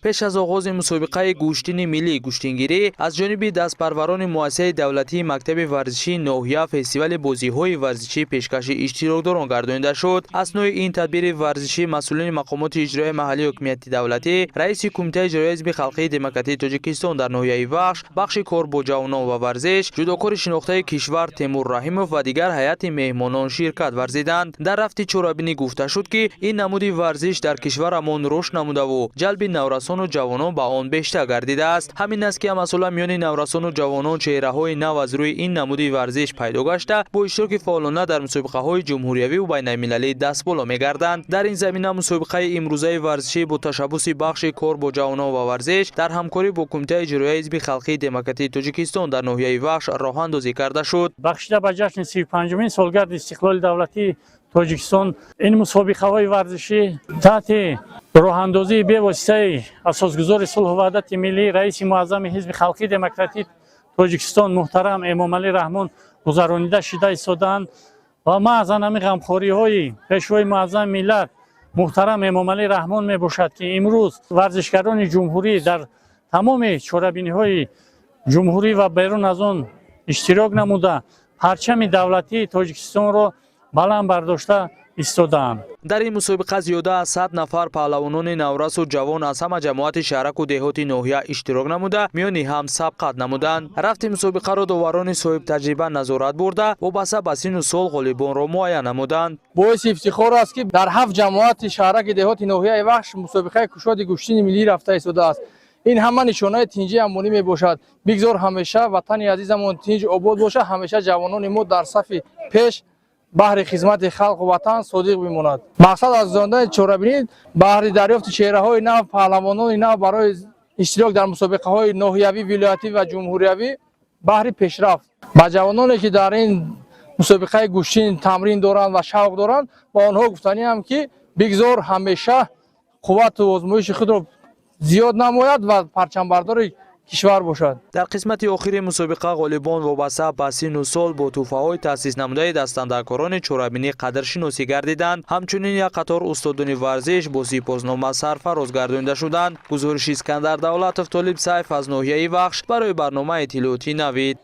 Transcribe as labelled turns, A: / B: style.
A: پیش از آغاز مسابقه گوشتین ملی گوشتینگیری از جانب دستپروران مؤسسه دولتی مکتب ورزشی ناحیه فستیوال بازی‌های ورزشی پیشکش اشتراکداران گردانیده شد. اثنای این تدبیر ورزشی مسئولین مقامات اجرایی محلی حکومت دولتی، رئیس کمیته اجرایی حزب خلقی دموکراتیک تاجیکستان در ناحیه بخش کار با جوانان و ورزش، جداکار شناخته کشور تیمور رحیموف و دیگر هیئت مهمانان شرکت ورزیدند. در رفت چورابینی گفته شد که این نمود ورزش در کشورمان رشد نموده و جلب نورسان و جوانان به آن بیشتر گردیده است. همین است که مسئولان میان نورسان و جوانان چهره‌های نو از روی این نمود ورزش پیدا گشته با اشتراک فعالانه در مسابقه‌های جمهوریوی و بین‌المللی دست بالا می‌گردند. در این زمینه مسابقه امروزه ورزشی با تشبث بخش کار با جوانان و ورزش در همکاری با کمیته اجرایی حزب خلقی دموکراتیک تاجیکستان در ناحیه بخش راه اندازی کرده شد.
B: بخشیده به جشن 35مین سالگرد استقلال دولتی تاجیکستان این مسابقه‌های ورزشی تحت راهاندازی به واسطه اساسگزار صلح و وحدت ملی رئیس معظم حزب خلقی دموکراتیک تاجیکستان محترم امامعلی رحمان گذرانیده شده ایستادند و ما از همین غمخوری‌های پیشوای معظم ملت محترم امامعلی رحمان میباشد که امروز ورزشکاران جمهوری در تمام چورابینی‌های جمهوری و بیرون از آن اشتراک نموده پرچم دولتی تاجیکستان را بلند برداشته ایستادند.
A: در این مسابقه زیاده از 100 نفر پهلوانان نورس و جوان از همه جماعت شهرک و دهات ناحیه اشتراک نموده میانی هم سبقت نمودند. رفت مسابقه را داوران صاحب تجربه نظارت برده و بسته به سن و سال غالبان را معین نمودند.
C: باعث افتخار است که در 7 جماعت شهرک دهات ناحیه بخش مسابقه کشاد گوشتین ملی رفته ایستاده است. این همه نشانه تینجی امونی می باشد. بگذار همیشه وطن عزیزمون تینج آباد باشه، همیشه جوانان ما در صف پیش بهر خدمت خلق و وطن صادق بماند. مقصد از زنده چورابینی بهر دریافت چهره‌های نو پهلوانان نو برای اشتراک در مسابقه‌های ناحیوی، ولایتی و جمهوریوی بهر پیشرفت. با جوانانی که در این مسابقه گوشتین تمرین دارند و شوق دارند با آنها گفتنیم که بگذار همیشه قوت و آزمایش خود را زیاد نماید و پرچم بردار کشور باشد.
A: در قسمت آخر مسابقه غالبان وابسته به سن و سال با تحفه‌های تأسیس نموده دستاندرکاران چورابینی قدرشناسی گردیدند. همچنین یک قطار استادان ورزش با سپاسنامه سرفراز گردانیده شدند. گزارش اسکندر دولتов طالب سیف از ناحیه بخش برای برنامه اطلاعاتی نوید.